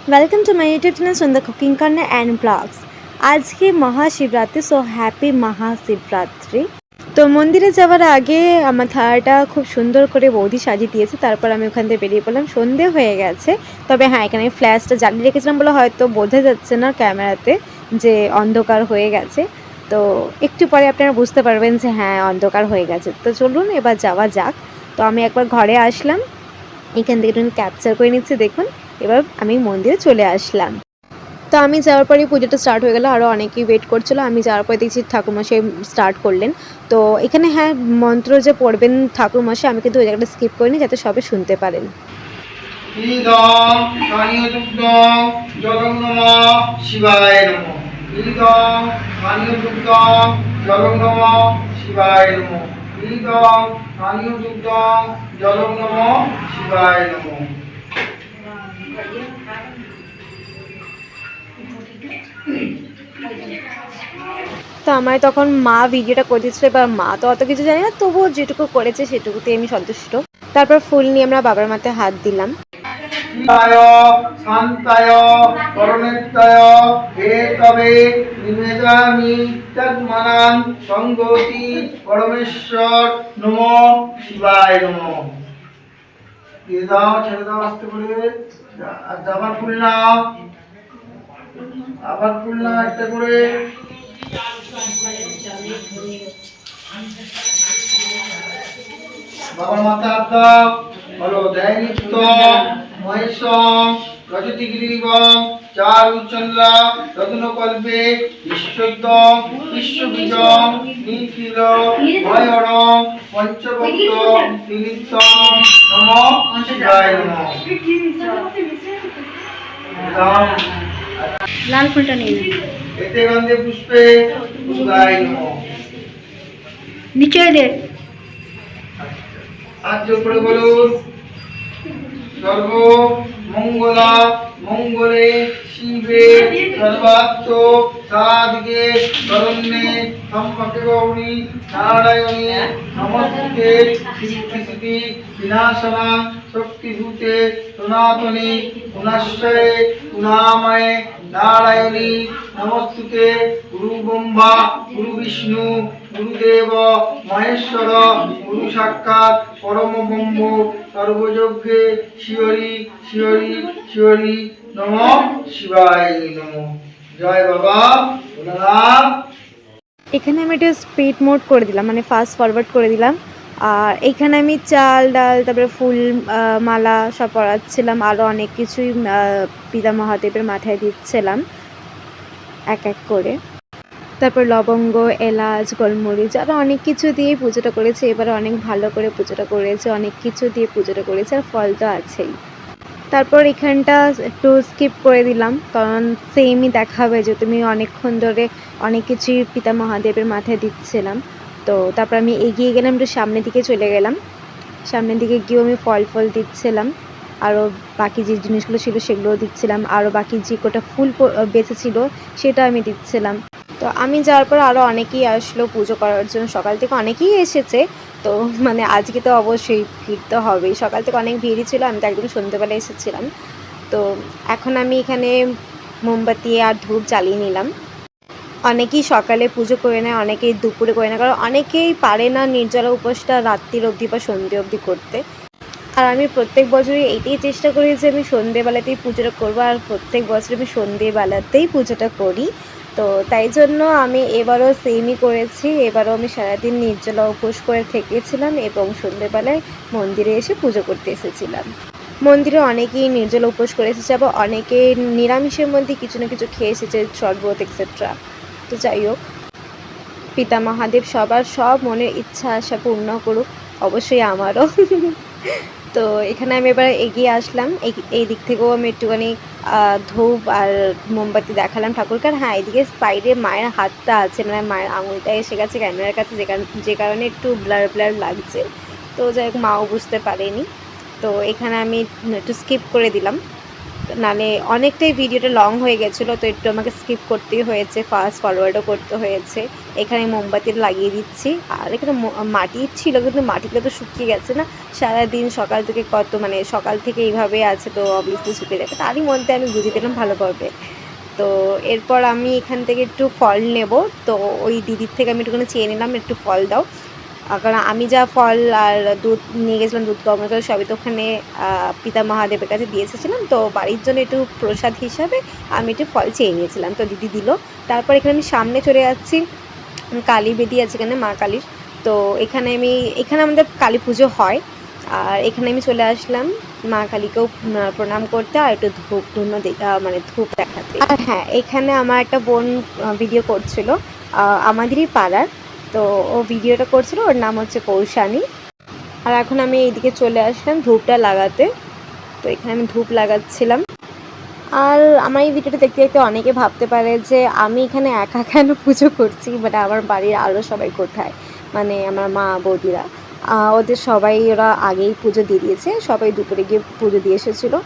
Welcome to my YouTube channel Sundar cooking corner and blogs. आज की Mahashivratri, so happy Mahashivratri. तो मंदिरे যাওয়ার আগে আমার থালাটা খুব সুন্দর করে বৌদি সাজিয়ে দিয়েছে। তারপর আমি ওখান থেকে বেরিয়ে পড়লাম। সন্ধে হয়ে গেছে, তবে হ্যাঁ এখানে ফ্ল্যাশটা জ্বালিয়ে রেখেছিলাম বলে হয়তো বোঝা যাচ্ছে না ক্যামেরাতে যে অন্ধকার হয়ে গেছে। তো একটু পরে আপনারা বুঝতে পারবেন যে হ্যাঁ অন্ধকার হয়ে গেছে। তো চলুন এবার যাওয়া যাক। তো আমি একবার ঘরে আসলাম, এখান থেকে একটু ক্যাপচার করে নিচ্ছি। দেখুন এবার আমি মন্দিরে চলে আসলাম। তো আমি যাওয়ার পরেই পুজোটা স্টার্ট হয়ে গেল। আরও অনেকেই ওয়েট করছিল। আমি যাওয়ার পরে দেখছি ঠাকুরমশাই স্টার্ট করলেন। তো এখানে হ্যাঁ মন্ত্র যে পড়বেন ঠাকুরমশাই, আমি কিন্তু ওই জায়গাটা স্কিপ করিনি যাতে সবাই শুনতে পারেন। শিবায় নমঃ। ইদং স্থানীয় দুগ্ধং জলং নমঃ শিবায় নমঃ। ইদং স্থানীয় দুগ্ধং জলং নমঃ শিবায় নমঃ। তো আমার তখন মা ভিডিওটা করে দিচ্ছিল। এবার মা তো অত কিছু জানি না, তবুও যেটুকু করেছে সেটুকুতে আমি সন্তুষ্ট। তারপর ফুল নিয়ে আমরা বাবার মাথায় হাত দিলাম। শান্তায় করণেত্তায় হে তবে নিবেদয়ামি তন্মনাং সংগতি পরমেশ্বর নমঃ শিবায় নমঃ। দিয়ে দাও, ছেড়ে দাও আস্তে করে। আর আবার ফুল নাও, আবার ফুল নাও একটা করে। বাবার মাথা দাও। বলো দৈনিত্য মহেশ রজতিগ্রীবং চারুচন্দ্রা রত্নকল্পে বিশ্বদ্যং বিশ্ববীজং নিখিল ময়রং পঞ্চভক্ত ত্রিনিত্যং নমঃ শিবায় নমঃ। লাল ফুলটা নিয়ে এতে গন্ধে পুষ্পে শিবায় নমঃ। নিচে দে আজ করে বলুন সর্ব মঙ্গলা মঙ্গলে শিবে সর্বাত্ম সাধিকে শরণ্যে সম্পকে গৌরী নারায়ণী নমস্তে সিদ্ধি বিনাশনা শক্তিভূতে সনাতনে পুনশ্চরে পুনাময়ে নারায়ণী নমস্তুতে। গুরু ব্রহ্মা গুরু বিষ্ণু গুরুদেব মহেশ্বর গুরু সাক্ষাৎ পরম ব্রহ্ম সর্বযজ্ঞে শিহরি শিহরি শিহরি নমঃ শিবায় নমঃ। জয় বাবা ভোলানাথ। এখানে আমি একটা স্পিড মোড করে দিলাম, মানে ফাস্ট ফরওয়ার্ড করে দিলাম। আর এখানে আমি চাল ডাল তারপরে ফুল মালা সব পরাচ্ছিলাম। আরও অনেক কিছুই পিতা মহাদেবের মাথায় দিচ্ছিলাম এক এক করে। তারপর লবঙ্গ এলাচ গোলমরিচ আরও অনেক কিছু দিয়ে পুজোটা করেছে। এবারে অনেক ভালো করে পুজোটা করেছে, অনেক কিছু দিয়ে পুজোটা করেছে, আর ফল তো আছেই। তারপর এখানটা একটু স্কিপ করে দিলাম, কারণ সেমই দেখাবে যে তুমি অনেকক্ষণ ধরে অনেক কিছুই পিতা মহাদেবের মাথায় দিচ্ছিলাম। তো তারপর আমি এগিয়ে গেলাম, একটু সামনের দিকে চলে গেলাম। সামনের দিকে গিয়েও আমি ফল দিচ্ছিলাম, আরও বাকি যে জিনিসগুলো ছিল সেগুলোও দিচ্ছিলাম, আরও বাকি যে কটা ফুল বেঁচে ছিল সেটা আমি দিচ্ছিলাম। তো আমি যাওয়ার পর আরও অনেকেই আসলো পুজো করার জন্য। সকাল থেকে অনেকেই এসেছে, তো মানে আজকে তো অবশ্যই ভিড় তো হবেই। সকাল থেকে অনেক ভিড়ই ছিল, আমি তো একদম সন্ধ্যেবেলা এসেছিলাম। তো এখন আমি এখানে মোমবাতি আর ধূপ জ্বালিয়ে নিলাম। অনেকেই সকালে পুজো করে নেয়, অনেকেই দুপুরে করে নেয়, কারণ অনেকেই পারে না নির্জলা উপোসটা রাত্রির অবধি বা সন্ধ্যে অবধি করতে। আর আমি প্রত্যেক বছরই এইটাই চেষ্টা করি যে আমি সন্ধ্যেবেলাতেই পুজোটা করবো, আর প্রত্যেক বছর আমি সন্ধ্যেবেলাতেই পুজোটা করি। তো তাই জন্য আমি এবারও সেমই করেছি। এবারও আমি সারাদিন নির্জলা উপোস করে থেকেছিলাম এবং সন্ধ্যেবেলায় মন্দিরে এসে পুজো করতে এসেছিলাম। মন্দিরে অনেকেই নির্জলা উপোস করে এসেছে, আবার অনেকে নিরামিষের মধ্যে কিছু না কিছু খেয়ে এসেছে, শরবত এক্সেট্রা। তো যাই হোক, পিতা মহাদেব সবার সব মনের ইচ্ছা আশা পূর্ণ করুক, অবশ্যই আমারও। তো এখানে আমি এবার এগিয়ে আসলাম। এই দিক থেকেও আমি একটুখানি ধূপ আর মোমবাতি দেখালাম ঠাকুরকে। আর হ্যাঁ, এদিকে সাইডে মায়ের হাতটা আছে, মানে মায়ের আঙুলটা এসে গেছে ক্যামেরার কাছে, যে কারণে একটু ব্লার লাগছে। তো যাই হোক, মাও বুঝতে পারেনি। তো এখানে আমি একটু স্কিপ করে দিলাম। মানে অনেকটাই ভিডিওটা লং হয়ে গেছিলো, তো একটু আমাকে স্কিপ করতেই হয়েছে, ফাস্ট ফরওয়ার্ডও করতে হয়েছে। এখানে মোমবাতি লাগিয়ে দিচ্ছি, আর এখানে মাটি ছিল, কিন্তু মাটিটা তো শুকিয়ে গেছে না, সারাদিন সকাল থেকে কত মানে সকাল থেকে এইভাবে আছে, তো অবভিয়াসলি শুকিয়ে যাবে। তারই মধ্যে আমি বুঝিয়ে দিলাম ভালোভাবে। তো এরপর আমি এখান থেকে একটু ফল নেব, তো ওই দিদির থেকে আমি একটুখানি চেয়ে নিলাম একটু ফল দাও, কারণ আমি যা ফল আর দুধ নিয়ে গেছিলাম, দুধ গরম করে সবই তো ওখানে পিতা মহাদেবের কাছে দিয়ে এসেছিলাম, তো বাড়ির জন্য একটু প্রসাদ হিসাবে আমি একটু ফল চেয়ে নিয়েছিলাম, তো দিদি দিল। তারপর এখানে আমি সামনে চলে যাচ্ছি, কালী বেদি আছে এখানে মা কালীর, তো এখানে আমাদের কালী পুজো হয়, আর এখানে আমি চলে আসলাম মা কালীকেও প্রণাম করতে, আর একটু ধূপ ধুনো মানে ধূপ দেখাতে। আর হ্যাঁ, এখানে আমার একটা বোন ভিডিও করছিল, আমাদেরই পাড়ার, তো ও ভিডিওটা করছিল, ওর নাম হচ্ছে কৌশানী। আর এখন আমি এইদিকে চলে আসলাম ধূপটা লাগাতে, তো এখানে আমি ধূপ লাগাচ্ছিলাম। আর আমার এই ভিডিওটা দেখতে দেখতে অনেকে ভাবতে পারে যে আমি এখানে একা কেন পুজো করছি, বাট আমার বাড়ির আরও সবাই কোথায়, মানে আমার মা বৌদিরা, ওদের সবাই ওরা আগেই পুজো দিয়ে দিয়েছে, সবাই দুপুরে গিয়ে পুজো দিয়ে এসেছিলো।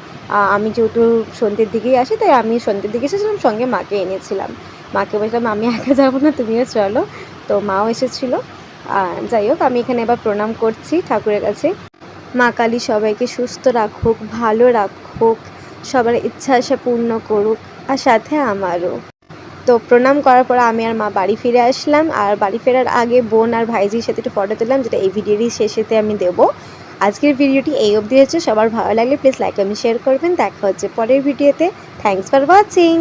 আমি যেহেতু সন্ধ্যের দিকেই আসি, তাই আমি সন্ধ্যের দিকে এসেছিলাম, সঙ্গে মাকে এনেছিলাম। মাকে বলছিলাম আমি একা যাবো না, তুমিও চলো, তো মাও এসেছিলো। যাই হোক, আমি এখানে এবার প্রণাম করছি ঠাকুরের কাছে। মা কালী সবাইকে সুস্থ রাখুক, ভালো রাখুক, সবার ইচ্ছা আশা পূর্ণ করুক, আর সাথে আমারও। তো প্রণাম করার পর আমি আর মা বাড়ি ফিরে আসলাম, আর বাড়ি ফেরার আগে বোন আর ভাইজির সাথে একটু ফটো তুললাম, যেটা এই ভিডিওরই শেষেতে আমি দেবো। আজকের ভিডিওটি এই অবধি হচ্ছে, সবার ভালো লাগলে প্লিজ লাইক কমেন্ট শেয়ার করবেন। দেখা হচ্ছে পরের ভিডিওতে। Thanks for watching.